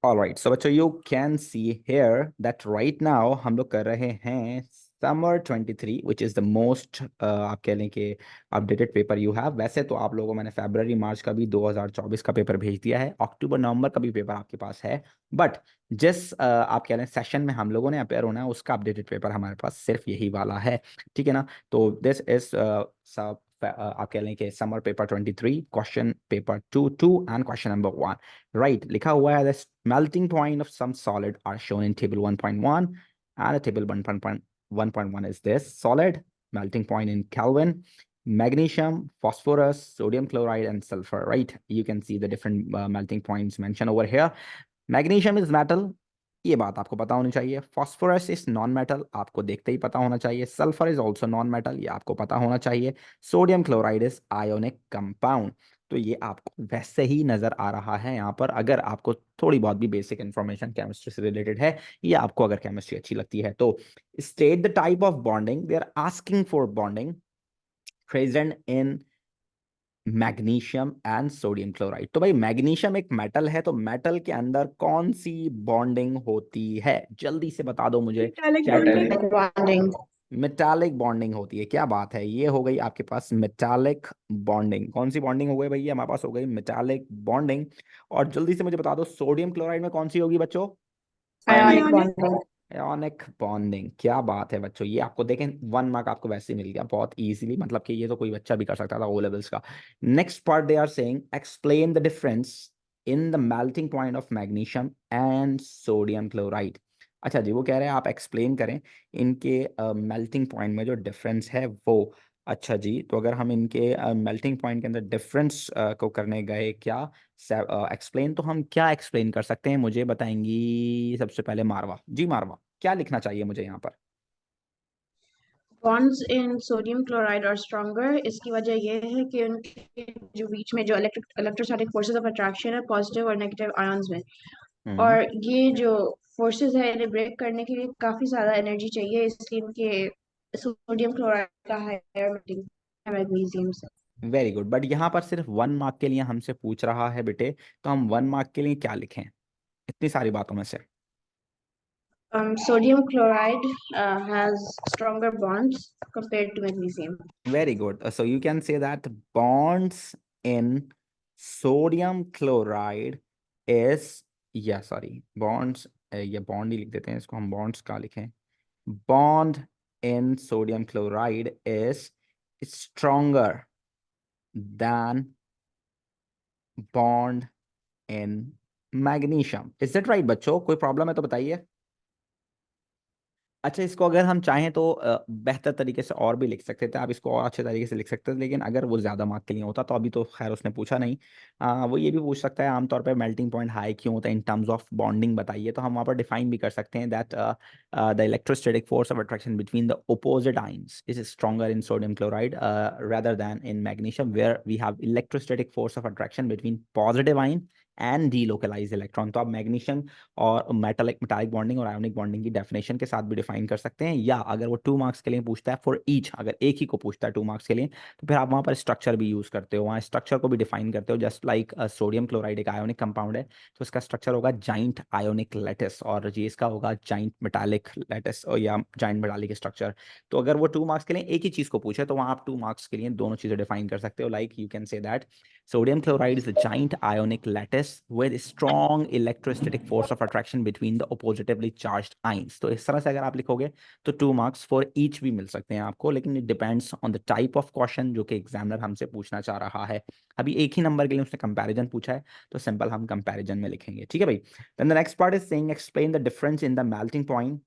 Alright, so बच्चों you can see here that right now हम लोग कर रहे हैं summer 23 which is the most आप कह लें कि अपडेटेड पेपर यू हैव। वैसे तो आप लोगों को मैंने फरवरी मार्च का भी 2024 का पेपर भेज दिया है, अक्टूबर नवंबर का भी पेपर आपके पास है, बट जिस आप कह लें सेशन में हम लोगों ने अपेयर होना है उसका अपडेटेड पेपर हमारे पास सिर्फ यही वाला है, ठीक है ना। तो दिस इज सब आप कह लें कि summer paper 23 question paper 2 and question number 1 right लिखा हुआ है। The melting point of some solid are shown in table 1.1 and the table 1.1 is this solid melting point in Kelvin, magnesium, phosphorus, sodium chloride and sulfur, right? You can see the different melting points mentioned over here. Magnesium is metal, ये बात आपको पता होनी चाहिए। Phosphorus is non metal, आपको देखते ही पता होना चाहिए। Sulphur is also non metal, ये आपको पता होना चाहिए। Sodium chloride is ionic compound, तो ये आपको वैसे ही नजर आ रहा है यहाँ पर। अगर आपको थोड़ी बहुत भी बेसिक इंफॉर्मेशन केमिस्ट्री से रिलेटेड है या आपको अगर केमिस्ट्री अच्छी लगती है तो state the type of bonding they are asking for bonding present in magnesium and sodium chloride. तो भाई मैग्नीशियम एक मेटल है, तो मेटल के अंदर कौन सी बॉन्डिंग होती है, जल्दी से बता दो मुझे Metallic चैट bonding. में। Bonding. मेटालिक बॉन्डिंग होती है, क्या बात है, ये हो गई आपके पास मेटालिक बॉन्डिंग। कौन सी बॉन्डिंग हो गई भैया, हमारे पास हो गई मेटालिक बॉन्डिंग। और जल्दी से मुझे बता दो सोडियम क्लोराइड में कौन सी होगी बच्चों? Ionic bonding. आयोनिक बॉन्डिंग, क्या बात है बच्चों, ये आपको देखें 1 मार्क आपको वैसे ही मिल गया बहुत इजीली, मतलब कि ये तो कोई बच्चा भी कर सकता था ओ लेवल्स का। Next part they are saying explain the difference in the melting point of magnesium and sodium chloride. अच्छा जी, वो कह रहे हैं आप एक्सप्लेन करें इनके मेल्टिंग पॉइंट में जो डिफरेंस है वो। अच्छा जी, तो अगर हम इनके मेल्टिंग पॉइंट के अंदर डिफरेंस को करने गए क्या एक्सप्लेन, तो हम क्या एक्सप्लेन कर सकते हैं मुझे बताएंगी सबसे पहले मारवा जी। मारवा, क्या लिखना चाहिए मुझे यहाँ पर? Bonds in sodium chloride are stronger. इसकी वजह ये है कि उनके जो बीच में जो electrostatic forces of attraction है positive और negative ions में, हम्म, और ये जो forces है इन्हें break करने के लिए काफी ज्यादा energy चाहिए, इसलिए इनके sodium chloride का higher melting है magnesium से। Very good. बट यहाँ पर सिर्फ 1 मार्क के लिए हमसे पूछ रहा है बेटे, तो हम 1 मार्क के लिए क्या लिखें इतनी सारी बातों में से? Sodium chloride has stronger bonds compared to magnesium. Very good. So you can say that bonds in sodium chloride is, या सॉरी bonds, ये बॉन्ड ही लिख देते हैं इसको हम, bonds का लिखें। bond in sodium chloride is stronger than bond in magnesium. Is that right बच्चों, कोई प्रॉब्लम है तो बताइए। अच्छा, इसको अगर हम चाहें तो बेहतर तरीके से और भी लिख सकते थे, आप इसको और अच्छे तरीके से लिख सकते थे, लेकिन अगर वो ज़्यादा मार्क के लिए होता तो अभी तो खैर उसने पूछा नहीं। वो ये भी पूछ सकता है आमतौर पे मेल्टिंग पॉइंट हाई क्यों होता है इन टर्म्स ऑफ बॉन्डिंग बताइए, तो हम वहाँ पर डिफाइन भी कर सकते हैं that the electrostatic force of attraction between the opposite ions is stronger in sodium chloride rather than in magnesium where we have electrostatic force of attraction between positive ion and delocalise electron. तो आप magnesium और metallic bonding और ionic bonding की definition के साथ भी define कर सकते हैं, या अगर वो 2 मार्क्स के लिए पूछता है फॉर ईच, अगर एक ही को पूछता है 2 मार्क्स के लिए, तो फिर आप वहाँ पर स्ट्रक्चर भी यूज करते हो, वहाँ स्ट्रक्चर को भी डिफाइन करते हो। जस्ट लाइक सोडियम क्लोराइड एक आयोनिक कंपाउंड है, तो इसका स्ट्रक्चर होगा जाइंट आयोनिक लैटिस, और ये इसका होगा जाइंट मेटालिक लैटिस या जाइंट मेटालिक स्ट्रक्चर। तो अगर वो 2 मार्क्स के लिए एक ही चीज को पूछे तो वहाँ आप 2 मार्क्स के लिए दोनों चीजें डिफाइन कर सकते हो। Like you can say that sodium chloride is a giant ionic lattice with strong electrostatic force of attraction between the oppositively charged ions। तो इस तरह से अगर आप लिखोगे तो 2 मार्क्स फॉर ईच भी मिल सकते हैं आपको, लेकिन it depends on the type of question जो कि एग्जामिनर हमसे पूछना चाह रहा है। अभी एक ही नंबर के लिए उसने कंपैरिजन पूछा है, तो सिंपल हम कंपैरिजन में लिखेंगे, ठीक है भाई। Then the next part is saying explain the difference in the melting point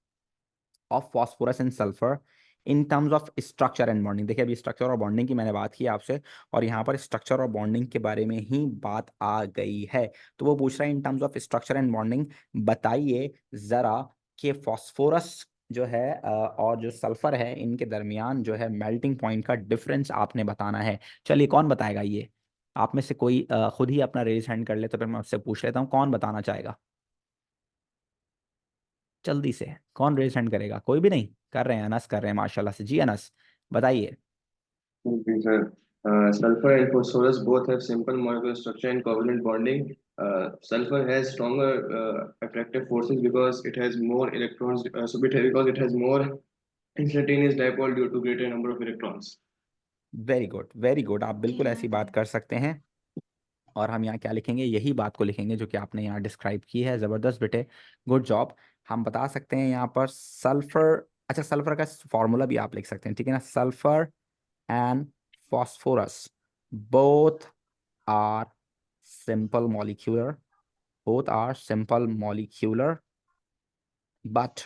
of phosphorus and sulphur in terms of structure and bonding. देखिए अभी स्ट्रक्चर और बॉन्डिंग की मैंने बात की आपसे, और यहाँ पर स्ट्रक्चर और बॉन्डिंग के बारे में ही बात आ गई है। तो वो पूछ रहा है इन terms of structure and bonding बताइए जरा कि फॉस्फोरस जो है और जो सल्फर है इनके दरमियान जो है मेल्टिंग पॉइंट का डिफरेंस आपने बताना है। चलिए कौन बताएगा ये, आप में से कोई खुद ही अपना रेज हैंड कर ले तो फिर मैं उससे पूछ लेता हूँ कौन बताना चाहेगा। जल्दी से कौन रेज हैंड करेगा, कोई भी नहीं कर रहे हैं, अनस कर रहे हैं माशाल्लाह से। जी अनस बताइए। Okay, sir. Sulfur and phosphorus both have simple molecular structure and covalent bonding. sulfur has stronger attractive forces because it has more electrons. Because it has more instantaneous dipole due to greater number of electrons. Very good, very good, आप बिल्कुल ऐसी बात कर सकते हैं। और हम यहाँ क्या लिखेंगे, यही बात को लिखेंगे जो कि आपने यहाँ डिस्क्राइब की है। ज़बरदस्त बेटे, गुड जॉब। हम बता सकते हैं यहाँ पर सल्फर, अच्छा सल्फर का फॉर्मूला भी आप लिख सकते हैं, ठीक है ना। Sulphur and phosphorus both are simple molecular, both are simple molecular, but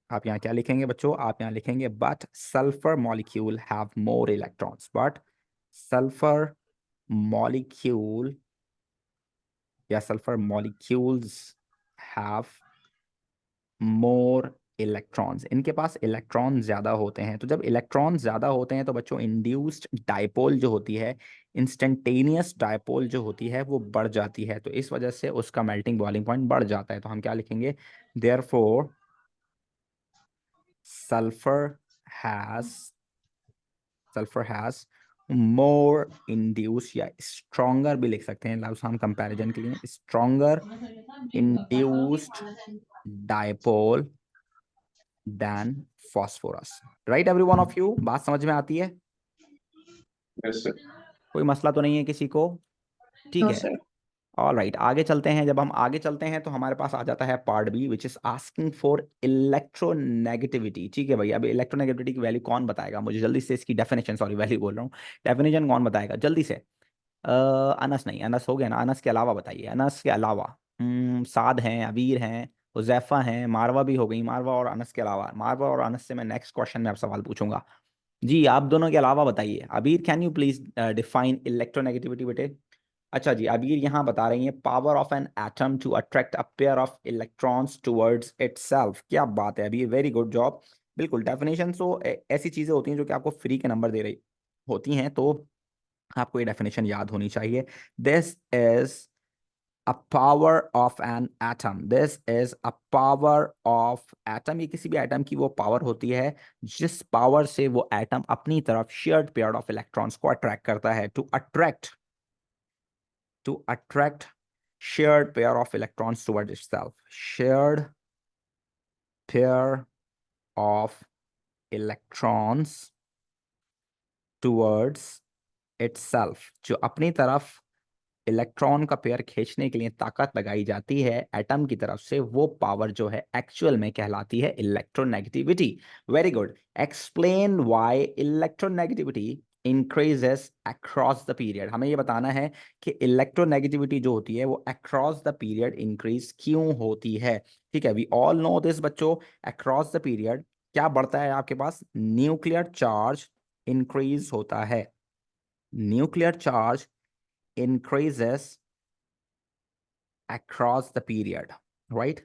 आप यहाँ क्या लिखेंगे बच्चों, आप यहाँ लिखेंगे but sulphur molecule have more electrons, but sulphur molecule या sulphur molecules have more electrons, इनके पास इलेक्ट्रॉन ज्यादा होते हैं। तो जब इलेक्ट्रॉन ज्यादा होते हैं तो बच्चों इंड्यूस्ड डाइपोल जो होती है, इंस्टेंटेनियस डाइपोल जो होती है वो बढ़ जाती है, तो इस वजह से उसका मेल्टिंग बॉइलिंग पॉइंट बढ़ जाता है। तो हम क्या लिखेंगे, therefore sulphur has, sulphur has more induce, या स्ट्रॉन्गर भी लिख सकते हैं लफ्ज हम कंपैरिजन के लिए, stronger induced dipole than phosphorus. Right every one of you, बात समझ में आती है? Yes, sir. कोई मसला तो नहीं है किसी को? ठीक नो है, सर। ऑल राइट, आगे चलते हैं। जब हम आगे चलते हैं तो हमारे पास आ जाता है part B, which is asking for electronegativity. ठीक है भाई, अब इलेक्ट्रोनेगेटिविटी की वैल्यू कौन बताएगा मुझे जल्दी से, इसकी डेफिनेशन, सॉरी वैल्यू बोल रहा हूँ, डेफिनेशन कौन बताएगा जल्दी से? अनस नहीं, अनस हो गया ना, अनस के अलावा बताइए, अनस के अलावा। साद हैं, अबीर हैं, हुजैफा हैं, मारवा भी हो गई, मारवा और अनस के अलावा। मारवा और अनस से मैं नेक्स्ट क्वेश्चन में आप सवाल पूछूंगा। जी आप दोनों के अलावा बताइए। Abir can you please define electronegativity बेटे? अच्छा जी, अबीर यहाँ बता रही है power of an atom to attract a pair of electrons towards itself. क्या बात है अबीर, वेरी गुड जॉब। बिल्कुल, डेफिनेशन तो ऐसी चीजें होती हैं जो कि आपको फ्री के नंबर दे रही होती हैं, तो आपको ये डेफिनेशन याद होनी चाहिए। This is a power of an atom, this is a power of atom, ये किसी भी एटम की वो पावर होती है जिस पावर से वो एटम अपनी तरफ शेयर्ड पेयर ऑफ इलेक्ट्रॉन्स को अट्रैक्ट करता है। To attract shared pair of electrons towards itself, shared pair of electrons towards itself, जो अपनी तरफ इलेक्ट्रॉन का पेयर खींचने के लिए ताकत लगाई जाती है एटम की तरफ से, वो पावर जो है एक्चुअल में कहलाती है electronegativity. Very good, explain why electronegativity increases across the period. हमें ये बताना है कि इलेक्ट्रोनेगेटिविटी जो होती है वो अक्रॉस द पीरियड इंक्रीज क्यों होती है। ठीक है, वी ऑल नो दिस बच्चों, अक्रॉस द पीरियड क्या बढ़ता है आपके पास, न्यूक्लियर चार्ज इंक्रीज होता है, nuclear charge increases across the period, right?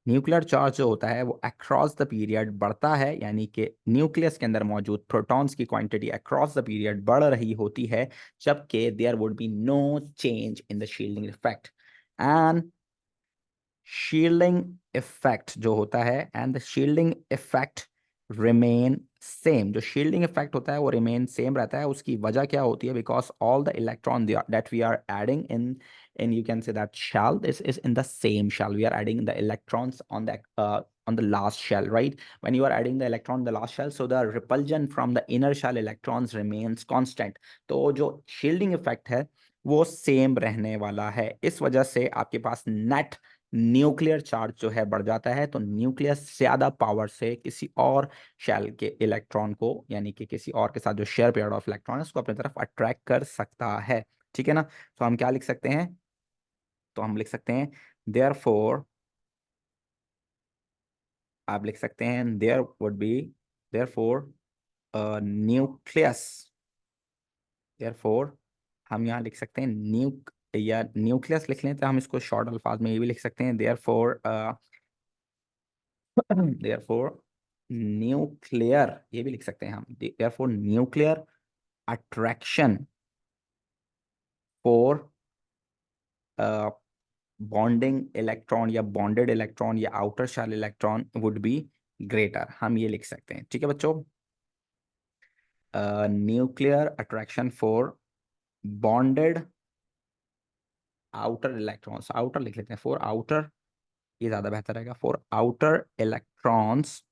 Nuclear charge जो होता है वो अक्रॉस द पीरियड बढ़ता है, यानी कि न्यूक्लियस के अंदर मौजूद प्रोटॉन्स की क्वांटिटी अक्रॉस द पीरियड बढ़ रही होती है, जबकि there would be no change in the shielding effect. And shielding effect जो होता है, and the shielding effect remain same, जो शील्डिंग इफेक्ट होता है वो रिमेन सेम रहता है। उसकी वजह क्या होती है, because all the electron that we are adding in you can say that shell, this is in the same shell, we are adding the electrons on the last shell, right? When you are adding the electron on the last shell, so the repulsion from the inner shell electrons remains constant, तो जो shielding effect है वो same रहने वाला है। इस वजह से आपके पास नेट न्यूक्लियर चार्ज जो है बढ़ जाता है, तो न्यूक्लियस ज्यादा पावर से किसी और शेल के इलेक्ट्रॉन को, यानी कि किसी और के साथ जो शेयर पेयर ऑफ इलेक्ट्रॉन है उसको अपनी तरफ अट्रैक्ट कर सकता है। ठीक है ना, तो हम क्या लिख सकते हैं, तो हम लिख सकते हैं देयरफॉर, आप लिख सकते हैं there would be, therefore nucleus, therefore हम यहाँ लिख सकते हैं या न्यूक्लियस लिख लें तो हम इसको शॉर्ट अल्फाज में ये भी लिख सकते हैं, देयरफॉर देयरफॉर न्यूक्लियर, ये भी लिख सकते हैं हम, therefore nuclear attraction for bonding electron या बॉन्डेड इलेक्ट्रॉन या outer shell electron would be greater, हम ये लिख सकते हैं। ठीक है बच्चों, nuclear attraction for bonded outer electrons, outer लिख लेते हैं, फॉर आउटर, ये ज्यादा बेहतर रहेगा, for outer electrons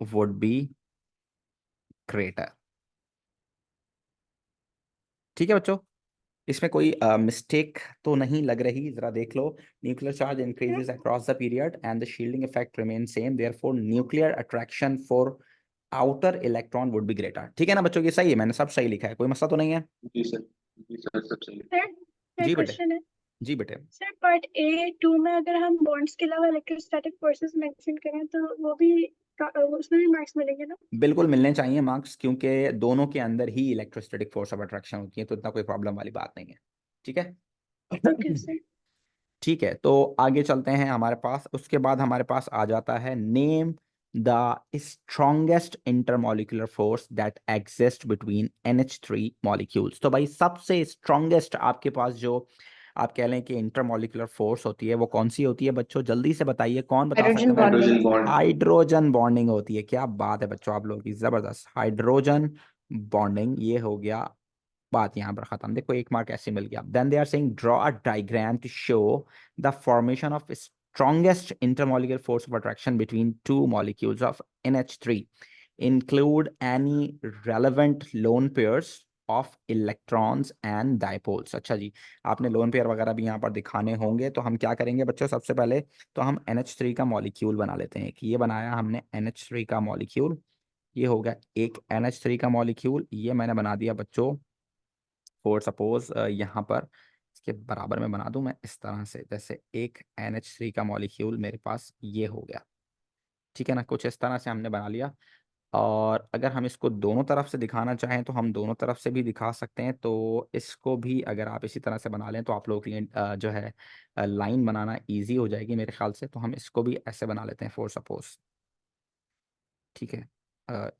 would be greater. ठीक है बच्चों, इसमें कोई मिस्टेक तो नहीं लग रही, जरा देख लो। Nuclear charge increases across the period and the shielding effect remain same, therefore nuclear attraction for outer electron would be greater. ठीक है ना बच्चों, ये सही है, मैंने सब सही लिखा है, कोई मसला तो नहीं है? जी सर, जी सर, सब सही है। सर मेरा जी बेटे, क्वेश्चन है। जी बेटे। सर पार्ट A2 में अगर हम बॉन्ड्स के अलावा इलेक्ट्रोस्टैटिक फोर्सेस मेंशन करें तो वो भी उसमें भी मार्क्स मिलेंगे ना? बिल्कुल मिलने चाहिए मार्क्स, क्योंकि दोनों के अंदर ही इलेक्ट्रोस्टैटिक फोर्स ऑफ अट्रैक्शन होती है, तो इतना कोई प्रॉब्लम वाली बात नहीं है। ठीक है। Okay sir. ठीक है, तो आगे चलते हैं हमारे पास, उसके बाद हमारे पास आ जाता है name the strongest intermolecular force that exist between NH3 molecules. तो भाई सबसे स्ट्रॉन्गेस्ट आपके पास जो आप कह लें कि इंटरमॉलिक्यूलर फोर्स होती है, वो कौन सी होती है बच्चों? जल्दी से बताइए, कौन बता सकता हाइड्रोजन है? Hydrogen bonding. Bond. Hydrogen bonding होती है। क्या बात है बच्चों, आप लोगों की जबरदस्त, हाइड्रोजन बॉन्डिंग, ये हो गया बात यहाँ पर खत्म। देखो एक मार्क ऐसे मिल गया। Then they are saying draw a diagram to show the formation of strongest intermolecular force of attraction between two molecules of NH3, include any relevant lone pairs of electrons and dipoles। अच्छा जी, आपने lone pair वगैरह भी यहाँ पर दिखाने होंगे, तो हम क्या करेंगे बच्चों? सबसे पहले तो हम NH3 का मॉलिक्यूल बना लेते हैं। कि ये बनाया हमने NH3 का मॉलिक्यूल, ये हो गया एक NH3 का मॉलिक्यूल, ये मैंने बना दिया बच्चों फॉर सपोज यहाँ पर इसके बराबर में बना दूं मैं इस तरह से, जैसे एक NH3 का मॉलिक्यूल मेरे पास ये हो गया। ठीक है ना, कुछ इस तरह से हमने बना लिया। और अगर हम इसको दोनों तरफ से दिखाना चाहें तो हम दोनों तरफ से भी दिखा सकते हैं। तो इसको भी अगर आप इसी तरह से बना लें तो आप लोगों के लिए जो है लाइन बनाना इजी हो जाएगी मेरे ख्याल से। तो हम इसको भी ऐसे बना लेते हैं फॉर सपोज। ठीक है,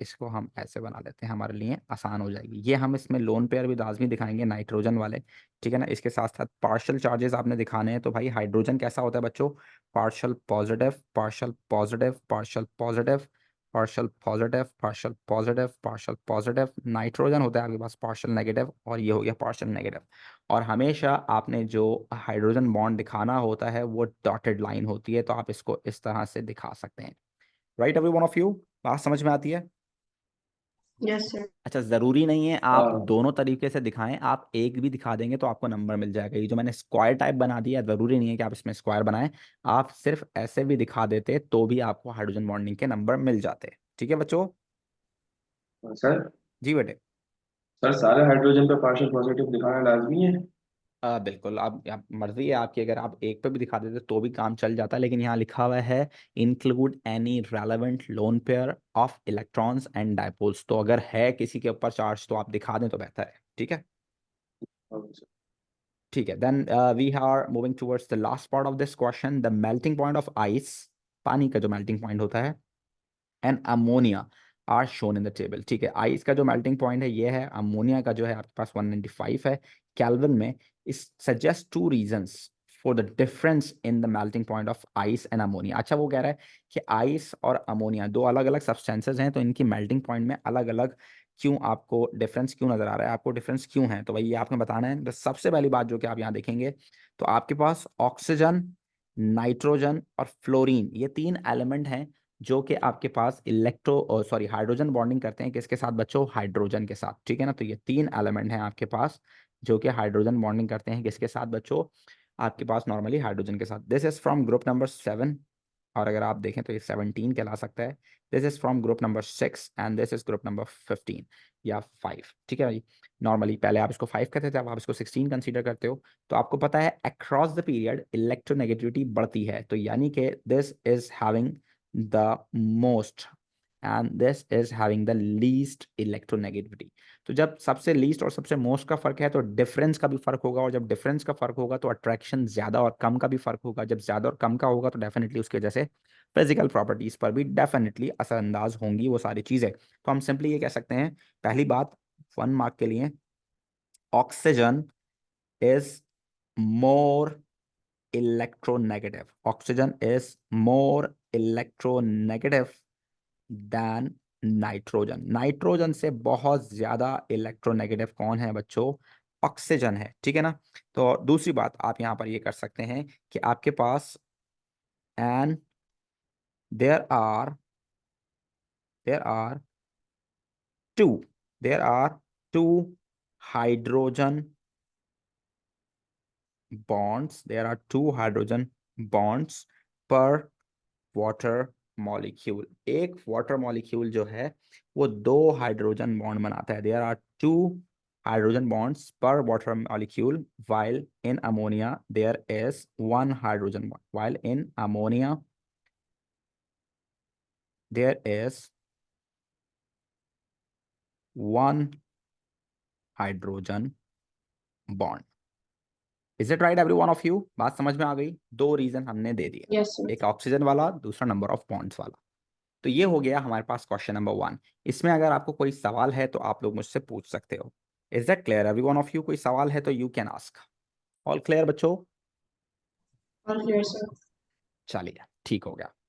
इसको हम ऐसे बना लेते हैं, हमारे लिए आसान हो जाएगी। ये हम इसमें लोन पेयर भी लाजमी दिखाएंगे, नाइट्रोजन वाले। ठीक है ना, इसके साथ साथ पार्शियल चार्जेस आपने दिखाने हैं। तो भाई हाइड्रोजन कैसा होता है बच्चों? Partial positive, partial positive, partial positive, partial positive, partial positive, partial positive. Nitrogen होता है आपके पास पार्शियल नेगेटिव, और ये हो गया पार्शियल नेगेटिव। और हमेशा आपने जो हाइड्रोजन बॉन्ड दिखाना होता है वो डॉटेड लाइन होती है, तो आप इसको इस तरह से दिखा सकते हैं। Right every one of you, बात समझ में आती है? Yes sir. अच्छा, जरूरी नहीं है आप हाँ दोनों तरीके से दिखाएं, आप एक भी दिखा देंगे तो आपको नंबर मिल जाएगा। ये जो मैंने स्क्वायर टाइप बना दिया, जरूरी नहीं है कि आप इसमें स्क्वायर बनाएं, आप सिर्फ ऐसे भी दिखा देते तो भी आपको हाइड्रोजन बॉन्डिंग के नंबर मिल जाते। ठीक है बच्चों? सर। जी बेटे। सर सारे हाइड्रोजन पे पार्शियल पॉजिटिव दिखाना लाजमी है? बिल्कुल, आप मर्जी है आपकी, अगर आप एक पे भी दिखा देते तो भी काम चल जाता, लेकिन यहाँ लिखा हुआ है include any relevant lone pair of electrons and dipoles. तो अगर है किसी के ऊपर चार्ज तो आप दिखा दें तो बेहतर है। ठीक है, ओके सर। ठीक है। Then we are moving towards the last part of this question, the melting point of ice, पानी का जो मेल्टिंग पॉइंट होता है, and ammonia are shown in the table. ठीक है, आइस का जो मेल्टिंग पॉइंट है ये है, अमोनिया का जो है आपके पास 195 है केल्विन में। इस suggest two reasons for the difference in the melting point of ice and ammonia. अच्छा, वो कह रहा है कि आइस और अमोनिया दो अलग अलग सब्सटेंसेज हैं, तो इनकी मेल्टिंग पॉइंट में अलग अलग क्यों आपको डिफरेंस क्यों नजर आ रहा है, आपको डिफरेंस क्यों है? तो भाई ये आपने बताना है। तो सबसे पहली बात जो कि आप यहाँ देखेंगे, तो आपके पास ऑक्सीजन, नाइट्रोजन और फ्लोरीन, ये तीन एलिमेंट हैं जो कि आपके पास हाइड्रोजन बॉन्डिंग करते हैं किसके साथ बच्चों? हाइड्रोजन के साथ। ठीक है ना, तो ये तीन एलिमेंट हैं आपके पास जो कि हाइड्रोजन बॉन्डिंग करते हैं किसके साथ बच्चों? आपके पास नॉर्मली हाइड्रोजन के साथ। This is from group number 7, और अगर आप देखें तो ये 17 कहला सकता है। This is from group number 6 and this is group number 15 या 5। ठीक है भाई, नॉर्मली पहले आप इसको 5 कहते थे, अब आप इसको 16 कंसीडर करते हो। तो आपको पता है अक्रॉस द पीरियड इलेक्ट्रोनेगेटिविटी बढ़ती है, तो यानी कि this is having the most and this is having the least electronegativity. तो जब सबसे लीस्ट और सबसे मोस्ट का फर्क है तो डिफरेंस का भी फर्क होगा, और जब डिफरेंस का फर्क होगा तो अट्रैक्शन ज्यादा और कम का भी फर्क होगा। जब ज्यादा और कम का होगा तो डेफिनेटली उसकी वजह से फिजिकल प्रॉपर्टीज पर भी डेफिनेटली असरअंदाज होंगी वो सारी चीजें। तो हम सिंपली ये कह सकते हैं, पहली बात 1 मार्क के लिए, oxygen is more electronegative. Oxygen is more electronegative than nitrogen. Nitrogen से बहुत ज्यादा इलेक्ट्रोनेगेटिव कौन है बच्चों? ऑक्सीजन है, ठीक है ना। तो दूसरी बात आप यहाँ पर ये कर सकते हैं कि आपके पास and there are two there are two hydrogen bonds. There are two hydrogen bonds per water molecule. एक water molecule जो है वो 2 हाइड्रोजन बॉन्ड बनाता है. There are 2 hydrogen bonds per water molecule, while in ammonia there is 1 hydrogen bond. While in ammonia there is 1 hydrogen bond. Is it right every one of you? बात समझ में आ गई? 2 reason हमने दे दिए, yes sir. एक oxygen वाला, दूसरा number of bonds वाला. तो ये हो गया हमारे पास क्वेश्चन नंबर 1. इसमें अगर आपको कोई सवाल है तो आप लोग मुझसे पूछ सकते हो. Is that clear every one of you? कोई सवाल है तो you can ask. All clear बच्चों? All clear sir. चलिए ठीक हो गया.